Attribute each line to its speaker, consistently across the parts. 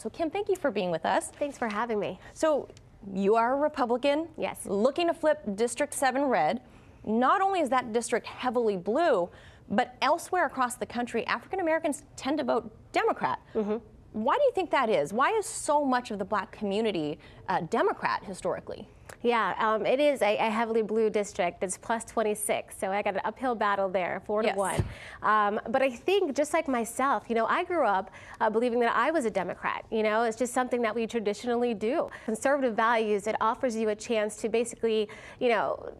Speaker 1: So Kim, thank you for being with us.
Speaker 2: Thanks for having me.
Speaker 1: So you are a Republican.
Speaker 2: Yes.
Speaker 1: Looking to flip District 7 red. Not only is that district heavily blue, but elsewhere across the country, African Americans tend to vote Democrat. Why do you think that is? Why is so much of the black community Democrat historically?
Speaker 2: Yeah, it is a heavily blue district. It's plus 26, so I got an uphill battle there, 4-1. But I think, just like myself, I grew up believing that I was a Democrat. It's just something that we traditionally do. Conservative values, it offers you a chance to basically,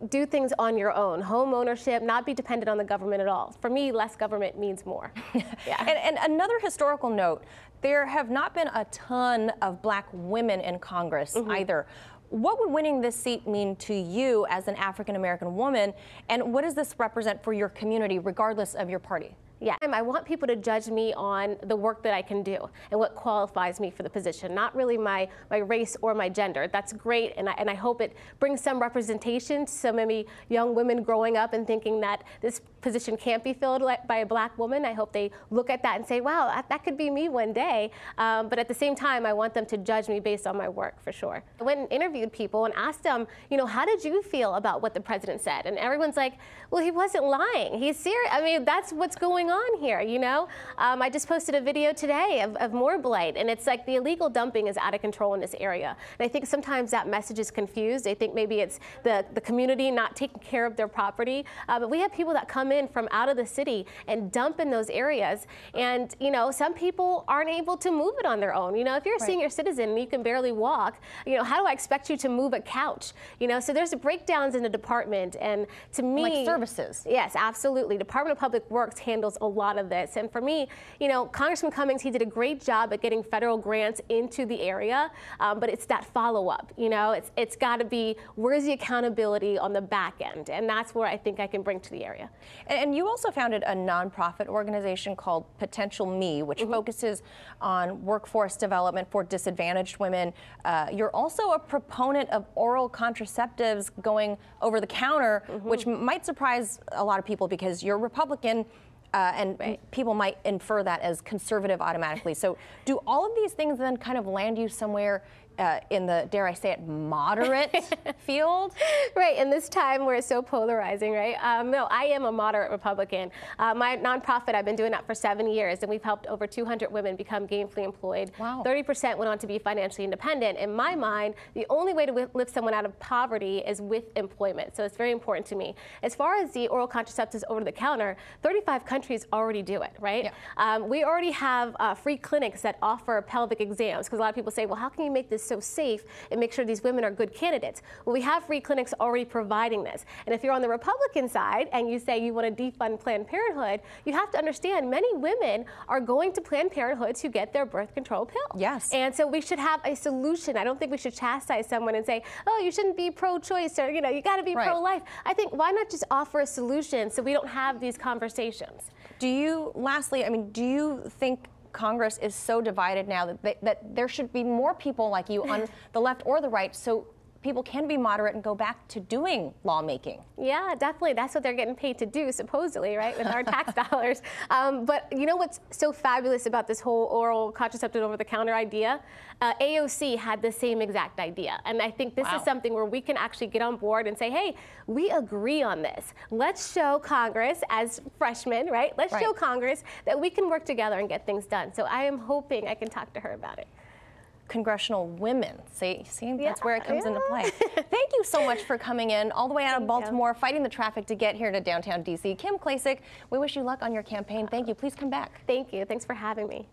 Speaker 2: do things on your own. Home ownership, not be dependent on the government at all. For me, less government means more.
Speaker 1: And another historical note, there have not been a ton of black women in Congress either. What would winning this seat mean to you as an African American woman, and what does this represent for your community, regardless of your party?
Speaker 2: Yeah, I want people to judge me on the work that I can do and what qualifies me for the position, not really my race or my gender. That's great, and I hope it brings some representation to so many young women growing up and thinking that this position can't be filled by a black woman. I hope they look at that and say, wow, that could be me one day. But at the same time, I want them to judge me based on my work, for sure. I went and interviewed people and asked them, how did you feel about what the president said? And everyone's like, well, he wasn't lying. He's serious. I mean, that's what's going on here, I just posted a video today of more blight, and it's like the illegal dumping is out of control in this area. And I think sometimes that message is confused. They think maybe it's the community not taking care of their property, but we have people that come in from out of the city and dump in those areas, and some people aren't able to move it on their own. If you're a senior citizen and you can barely walk, how do I expect you to move a couch? So there's breakdowns in the department, and to me,
Speaker 1: like services.
Speaker 2: Yes, absolutely. Department of Public Works handles a lot of this. And for me, Congressman Cummings, he did a great job at getting federal grants into the area, but it's that follow-up. It's got to be, where's the accountability on the back end? And that's where I think I can bring to the area.
Speaker 1: And you also founded a nonprofit organization called Potential Me, which focuses on workforce development for disadvantaged women. You're also a proponent of oral contraceptives going over the counter, which might surprise a lot of people because you're Republican. And people might infer that as conservative automatically. So do all of these things then kind of land you somewhere in the, dare I say it, moderate field?
Speaker 2: Right, in this time where it's so polarizing, right? No, I am a moderate Republican. My nonprofit, I've been doing that for 7 years, and we've helped over 200 women become gainfully employed.
Speaker 1: Wow.
Speaker 2: 30% went on to be financially independent. In my mind, the only way to lift someone out of poverty is with employment, so it's very important to me. As far as the oral contraceptives over the counter, 35 countries already do it, right? Yeah. We already have free clinics that offer pelvic exams, because a lot of people say, well, how can you make this so safe and make sure these women are good candidates? Well, we have free clinics already providing this. And if you're on the Republican side and you say you want to defund Planned Parenthood, you have to understand many women are going to Planned Parenthood to get their birth control pill.
Speaker 1: Yes.
Speaker 2: And so we should have a solution. I don't think we should chastise someone and say, oh, you shouldn't be pro-choice, or you got to be pro-life. I think, why not just offer a solution so we don't have these conversations?
Speaker 1: Lastly, do you think Congress is so divided now that there should be more people like you on the left or the right, so people can be moderate and go back to doing lawmaking?
Speaker 2: Yeah, definitely. That's what they're getting paid to do, supposedly, right, with our tax dollars. But you know what's so fabulous about this whole oral contraceptive over-the-counter idea? AOC had the same exact idea. And I think this is something where we can actually get on board and say, hey, we agree on this. Let's show Congress, as freshmen, right? Let's show Congress that we can work together and get things done. So I am hoping I can talk to her about it.
Speaker 1: Congressional women. See, that's where it comes into play. Thank you so much for coming in all the way out of Baltimore, fighting the traffic to get here to downtown D.C. Kim Klacik, we wish you luck on your campaign. Thank you. Please come back.
Speaker 2: Thank you. Thanks for having me.